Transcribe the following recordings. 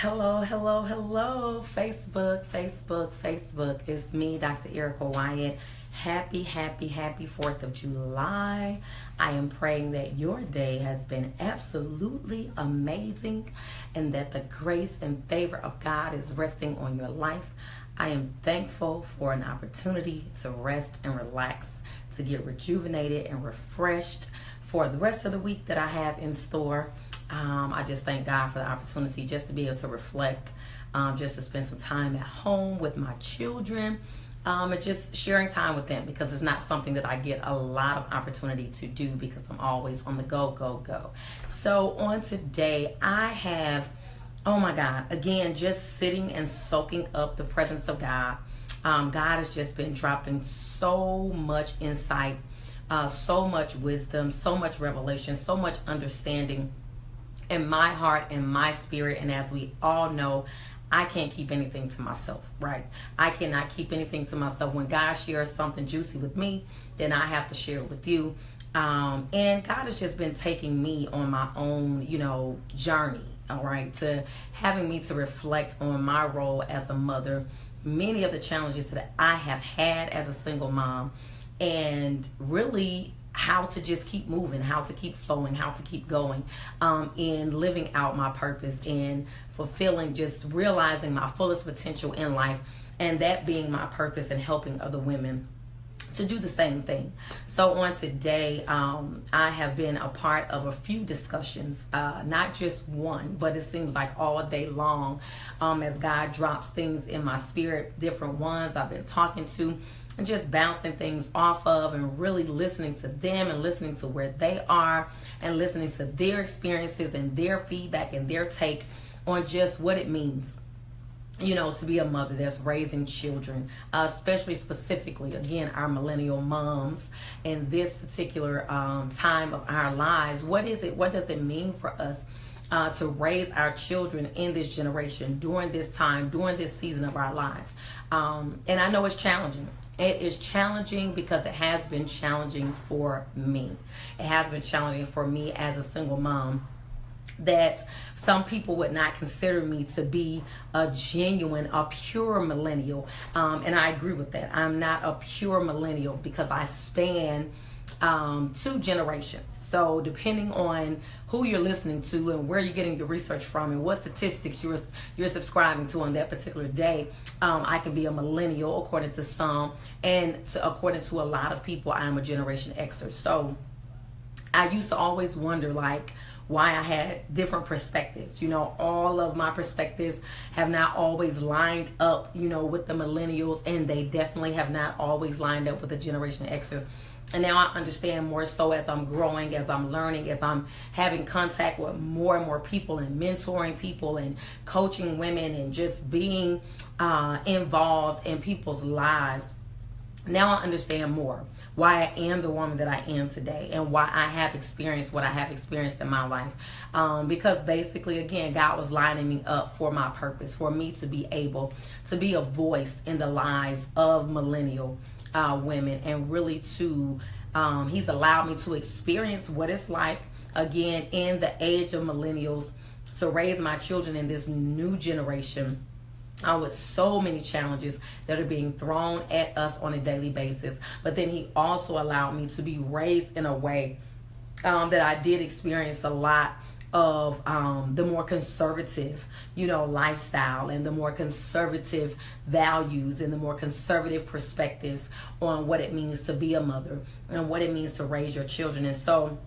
Hello, hello, hello, Facebook. It's me, Dr. Erica Wyatt. Happy 4th of July. I am praying that your day has been absolutely amazing and that the grace and favor of God is resting on your life. I am thankful for an opportunity to rest and relax, to get rejuvenated and refreshed for the rest of the week that I have in store. I just thank God for the opportunity just to be able to reflect, just to spend some time at home with my children, and just sharing time with them, because it's not something that I get a lot of opportunity to do because I'm always on the go. So on today, I have, oh my God, again, just sitting and soaking up the presence of God. God has just been dropping so much insight, so much wisdom, so much revelation, so much understanding in my heart and my spirit. And as we all know, I can't keep anything to myself, right? I cannot keep anything to myself. When God shares something juicy with me, then I have to share it with you. And God has just been taking me on my own, journey, all right, to having me to reflect on my role as a mother, many of the challenges that I have had as a single mom, and really how to just keep moving, how to keep flowing, how to keep going, in living out my purpose and fulfilling, just realizing my fullest potential in life, and that being my purpose and helping other women to do the same thing. So on today, I have been a part of a few discussions, not just one, but it seems like all day long, as God drops things in my spirit, different ones I've been talking to, and just bouncing things off of and really listening to them and listening to where they are and listening to their experiences and their feedback and their take on just what it means, to be a mother that's raising children, especially specifically, again, our millennial moms in this particular time of our lives. What is it? What does it mean for us to raise our children in this generation, during this time, during this season of our lives? And I know it's challenging. It is challenging because it has been challenging for me. It has been challenging for me as a single mom, that some people would not consider me to be a genuine, a pure millennial. And I agree with that. I'm not a pure millennial because I span 2 generations. So depending on who you're listening to and where you're getting your research from and what statistics you're subscribing to on that particular day, I can be a millennial according to some, and according to a lot of people, I am a Generation Xer. So I used to always wonder, why I had different perspectives. All of my perspectives have not always lined up, with the millennials, and they definitely have not always lined up with the Generation Xers. And now I understand more so as I'm growing, as I'm learning, as I'm having contact with more and more people and mentoring people and coaching women and just being involved in people's lives. Now I understand more why I am the woman that I am today and why I have experienced what I have experienced in my life. Because basically, again, God was lining me up for my purpose, for me to be able to be a voice in the lives of millennial women, and really he's allowed me to experience what it's like, again, in the age of millennials, to raise my children in this new generation, with so many challenges that are being thrown at us on a daily basis. But then he also allowed me to be raised in a way that I did experience a lot of the more conservative, lifestyle, and the more conservative values and the more conservative perspectives on what it means to be a mother and what it means to raise your children. And so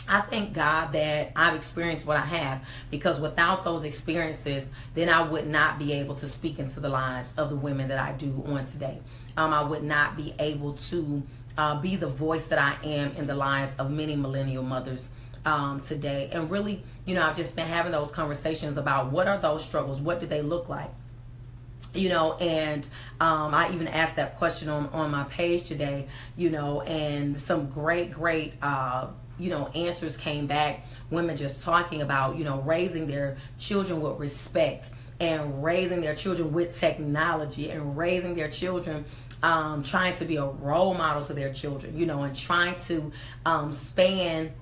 I thank God that I've experienced what I have, because without those experiences, then I would not be able to speak into the lives of the women that I do on today. I would not be able to be the voice that I am in the lives of many millennial mothers today. And really, I've just been having those conversations about what are those struggles, what do they look like, and I even asked that question on my page today, and some great answers came back. Women just talking about, raising their children with respect, and raising their children with technology, and raising their children trying to be a role model to their children, and trying to span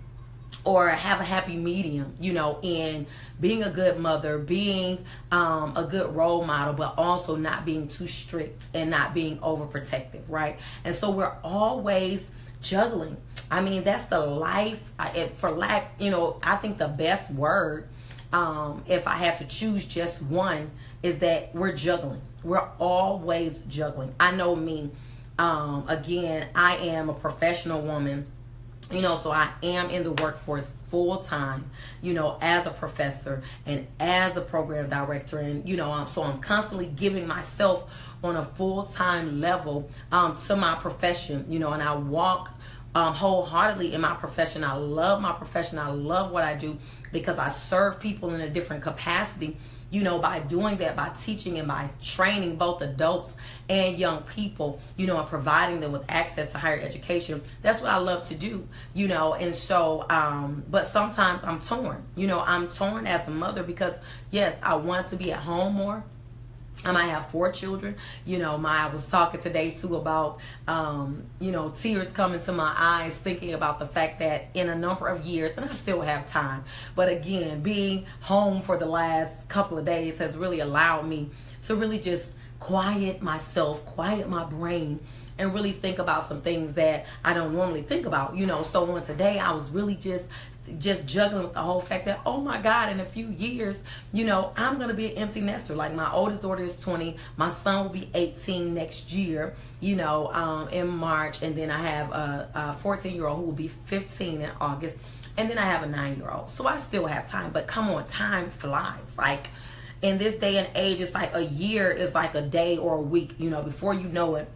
or have a happy medium, in being a good mother, being a good role model, but also not being too strict and not being overprotective, right? And so we're always juggling. I mean, that's the life. I think the best word, if I had to choose just one, is that we're juggling. We're always juggling. I know me. Again, I am a professional woman. So I am in the workforce full time, as a professor and as a program director. And, so I'm constantly giving myself on a full time level to my profession, and I walk wholeheartedly in my profession. I love my profession. I love what I do because I serve people in a different capacity. By doing that, by teaching and by training both adults and young people, and providing them with access to higher education. That's what I love to do, and so, but sometimes I'm torn, I'm torn as a mother because, yes, I want to be at home more. I might have 4 children. I was talking today too about, tears coming to my eyes thinking about the fact that in a number of years, and I still have time, but again, being home for the last couple of days has really allowed me to really just quiet myself, quiet my brain, and really think about some things that I don't normally think about, So on today, I was really just juggling with the whole fact that, oh my God, in a few years, I'm going to be an empty nester. Like, my oldest daughter is 20. My son will be 18 next year, in March. And then I have a 14-year-old who will be 15 in August. And then I have a 9-year-old. So I still have time. But come on, time flies. Like, in this day and age, it's like a year is like a day or a week. Before you know it,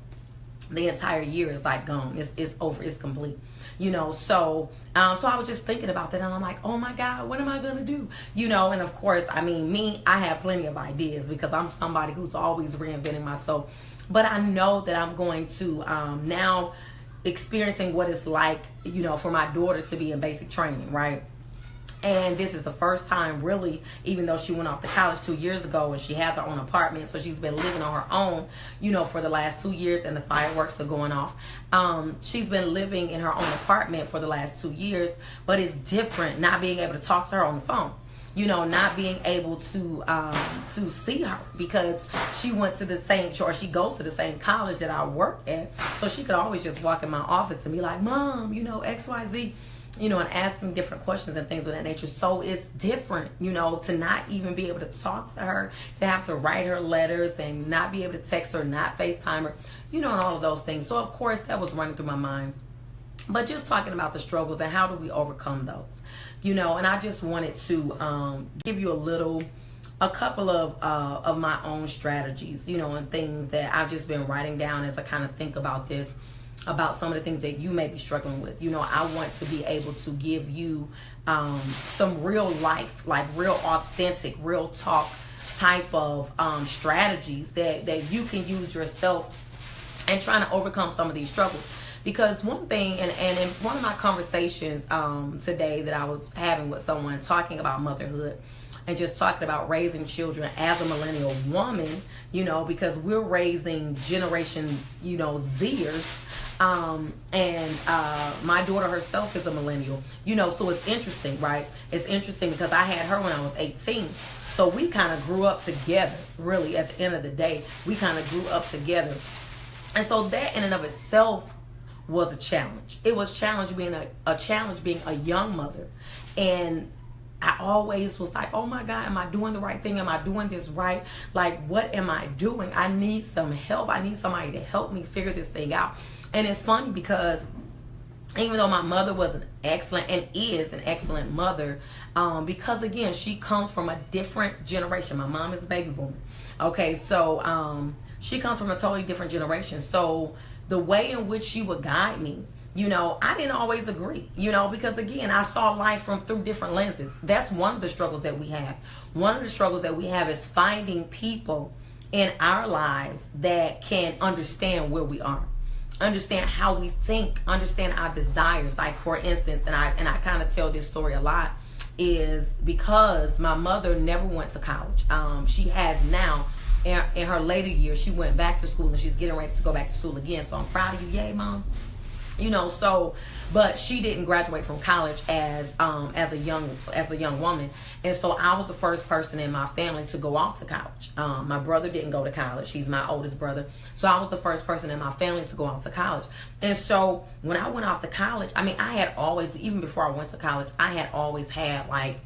the entire year is like gone. It's over. It's complete. So I was just thinking about that, and I'm like, oh my God, what am I gonna do? And of course, I mean, I have plenty of ideas because I'm somebody who's always reinventing myself. But I know that I'm going to now experiencing what it's like, for my daughter to be in basic training, right? And this is the first time, really, even though she went off to college 2 years ago and she has her own apartment, so she's been living on her own, for the last 2 years, and the fireworks are going off. She's been living in her own apartment for the last 2 years, but it's different not being able to talk to her on the phone. Not being able to see her because she went to the same, or she goes to the same college that I work at, so she could always just walk in my office and be like, Mom, XYZ. And asking different questions and things of that nature. So it's different, to not even be able to talk to her, to have to write her letters and not be able to text her, not FaceTime her, and all of those things. So of course that was running through my mind. But just talking about the struggles and how do we overcome those, and I just wanted to give you a couple of my own strategies, and things that I've just been writing down as I kind of think about this, about some of the things that you may be struggling with. I want to be able to give you some real life, like real authentic, real talk type of strategies that you can use yourself and trying to overcome some of these struggles. Because one thing, and in one of my conversations today that I was having with someone talking about motherhood and just talking about raising children as a millennial woman, because we're raising generation, Zers. My daughter herself is a millennial, so it's interesting, right? It's interesting because I had her when I was 18. So we kind of grew up together, really, at the end of the day. We kind of grew up together. And so that in and of itself was a challenge. It was challenge being a challenge being a young mother. And I always was like, oh my God, am I doing the right thing? Am I doing this right? Like, what am I doing? I need some help. I need somebody to help me figure this thing out. And it's funny because even though my mother was an excellent and is an excellent mother, because again, she comes from a different generation. My mom is a baby boomer. Okay, so she comes from a totally different generation. So the way in which she would guide me, I didn't always agree, because again, I saw life through different lenses. That's one of the struggles that we have. One of the struggles that we have is finding people in our lives that can understand where we are, understand how we think, understand our desires. Like, for instance, and I kind of tell this story a lot, is because my mother never went to college. She has now, in her later years, she went back to school and she's getting ready to go back to school again. So I'm proud of you. Yay, Mom. So, but she didn't graduate from college as a young woman, and so I was the first person in my family to go off to college. My brother didn't go to college. He's my oldest brother, so I was the first person in my family to go off to college. And so when I went off to college, I mean, I had always, even before I went to college, I had always had like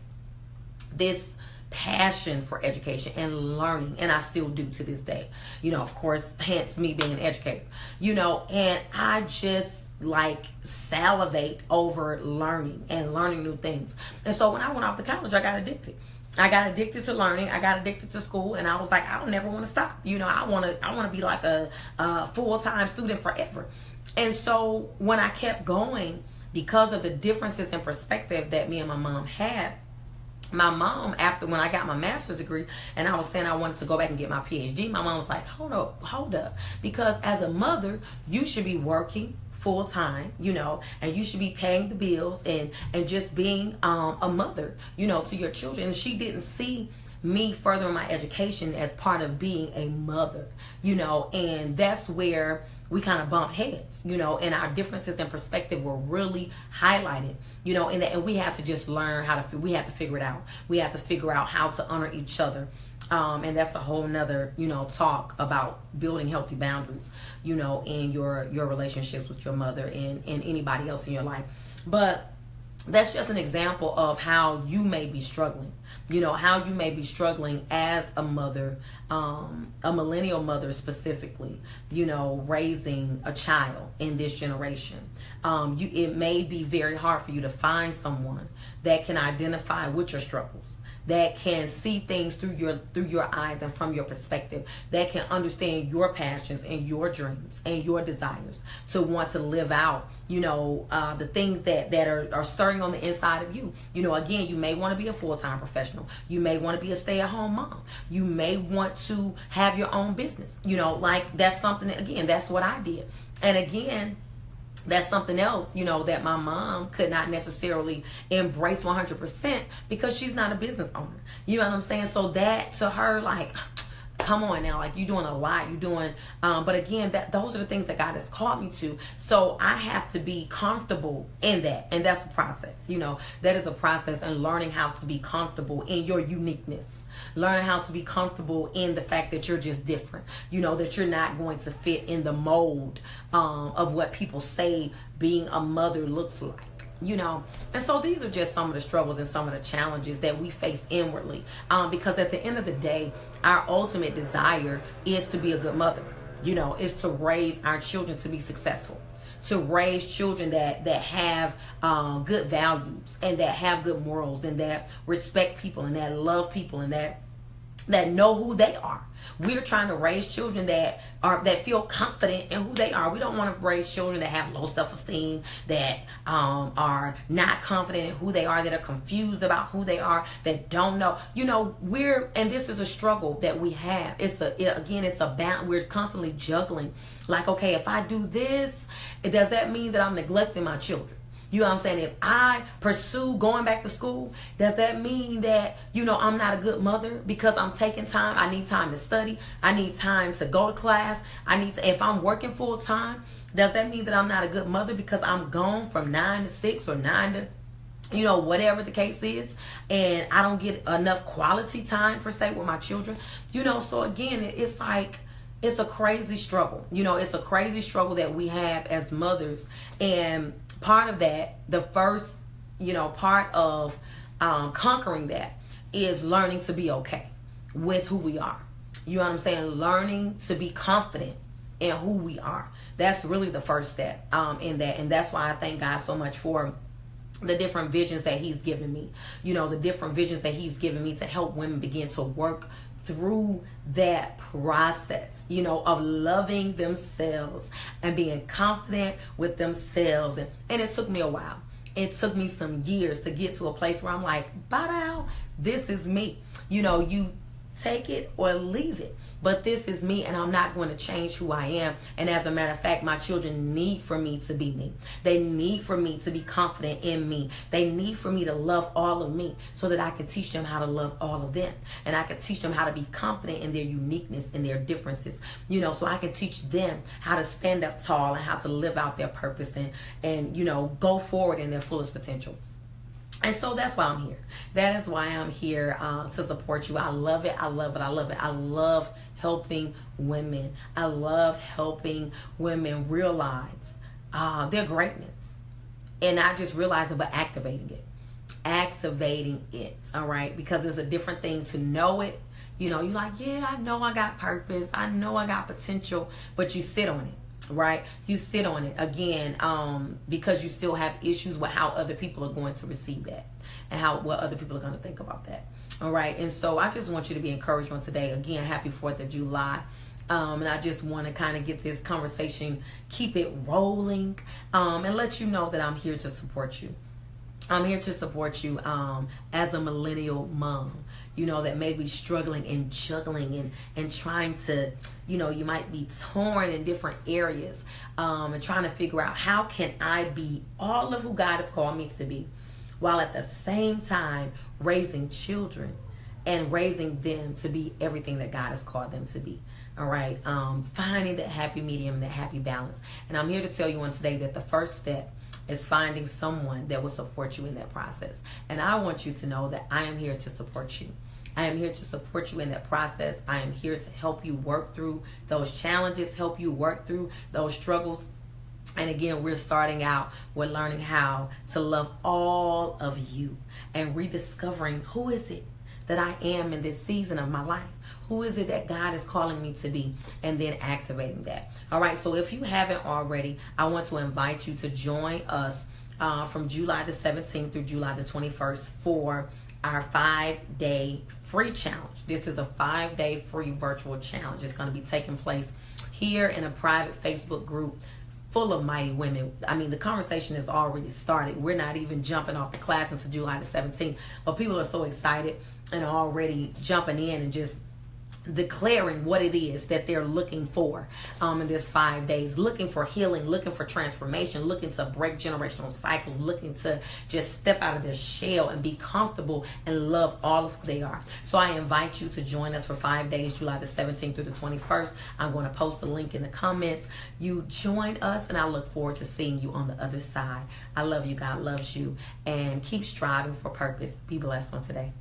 this passion for education and learning, and I still do to this day. Of course, hence me being an educator. And I just like salivate over learning and learning new things. And so when I went off to college, I got addicted. I got addicted to learning. I got addicted to school, and I was like, I don't never want to stop. I want to be like a full-time student forever. And so when I kept going, because of the differences in perspective that me and my mom had, my mom, after when I got my master's degree and I was saying I wanted to go back and get my PhD, my mom was like, hold up. Because as a mother, you should be working full time, and you should be paying the bills and just being a mother, to your children. And she didn't see me furthering my education as part of being a mother, and that's where we kind of bumped heads, and our differences in perspective were really highlighted, and we had to just learn we had to figure it out. We had to figure out how to honor each other. And that's a whole nother, talk about building healthy boundaries, in your relationships with your mother and anybody else in your life. But that's just an example of how you may be struggling, how you may be struggling as a mother, a millennial mother specifically, raising a child in this generation. It may be very hard for you to find someone that can identify with your struggles, that can see things through your eyes and from your perspective, that can understand your passions and your dreams and your desires to want to live out, the things that are stirring on the inside of you. Again, you may want to be a full-time professional. You may want to be a stay-at-home mom. You may want to have your own business. Like that's something that, again, that's what I did. And again, that's something else, that my mom could not necessarily embrace 100% because she's not a business owner. You know what I'm saying? So that to her, like, come on now, like you're doing a lot, but again, those are the things that God has called me to. So I have to be comfortable in that. And that's a process, that is a process, and learning how to be comfortable in your uniqueness. Learning how to be comfortable in the fact that you're just different, that you're not going to fit in the mold of what people say being a mother looks like, And so these are just some of the struggles and some of the challenges that we face inwardly, because at the end of the day, our ultimate desire is to be a good mother, is to raise our children to be successful, to raise children that have good values and that have good morals and that respect people and that love people and that know who they are. We're trying to raise children that feel confident in who they are. We don't want to raise children that have low self-esteem, that are not confident in who they are, that are confused about who they are, that don't know. And this is a struggle that we have. It's a balance. We're constantly juggling. Like, okay, if I do this, does that mean that I'm neglecting my children? You know what I'm saying? If I pursue going back to school, does that mean that, I'm not a good mother because I'm taking time? I need time to study. I need time to go to class. If I'm working full time, does that mean that I'm not a good mother because I'm gone from 9 to 6 or 9 to, whatever the case is, and I don't get enough quality time per se with my children? So again, it's like, it's a crazy struggle. It's a crazy struggle that we have as mothers. And part of that, the first, part of conquering that is learning to be okay with who we are. You know what I'm saying? Learning to be confident in who we are. That's really the first step in that. And that's why I thank God so much for the different visions that he's given me. The different visions that he's given me to help women begin to work through that process, of loving themselves and being confident with themselves. And it took me a while. It took me some years to get to a place where I'm like, this is me. You Take it or leave it. But this is me, and I'm not going to change who I am. And as a matter of fact, my children need for me to be me. They need for me to be confident in me. They need for me to love all of me so that I can teach them how to love all of them. And I can teach them how to be confident in their uniqueness and their differences. So I can teach them how to stand up tall and how to live out their purpose and go forward in their fullest potential. And so that's why I'm here. That is why I'm here to support you. I love it. I love it. I love it. I love helping women. I love helping women realize their greatness. And not just realize it, but activating it. Activating it. All right? Because it's a different thing to know it. You're like, yeah, I know I got purpose. I know I got potential. But you sit on it. Right? You sit on it again because you still have issues with how other people are going to receive that and what other people are going to think about that. All right. And so I just want you to be encouraged on today. Again, happy 4th of July. And I just want to kind of get this conversation, keep it rolling, and let you know that I'm here to support you. I'm here to support you as a millennial mom, that may be struggling and juggling and trying to, you might be torn in different areas and trying to figure out how can I be all of who God has called me to be while at the same time raising children and raising them to be everything that God has called them to be. All right. Finding that happy medium, that happy balance. And I'm here to tell you on today that the first step is finding someone that will support you in that process. And I want you to know that I am here to support you. I am here to support you in that process. I am here to help you work through those challenges, help you work through those struggles. And again, we're starting out with learning how to love all of you and rediscovering who is it that I am in this season of my life. Who is it that God is calling me to be? And then activating that. All right, so if you haven't already, I want to invite you to join us from July the 17th through July the 21st for our 5-day free challenge. This is a 5-day free virtual challenge. It's going to be taking place here in a private Facebook group full of mighty women. I mean, the conversation has already started. We're not even jumping off the class until July the 17th, but people are so excited and already jumping in and just declaring what it is that they're looking for in this 5 days, looking for healing, looking for transformation, looking to break generational cycles, looking to just step out of their shell and be comfortable and love all of who they are. So I invite you to join us for 5 days, July the 17th through the 21st. I'm going to post the link in the comments. You join us and I look forward to seeing you on the other side. I love you. God loves you, and keep striving for purpose. Be blessed on today.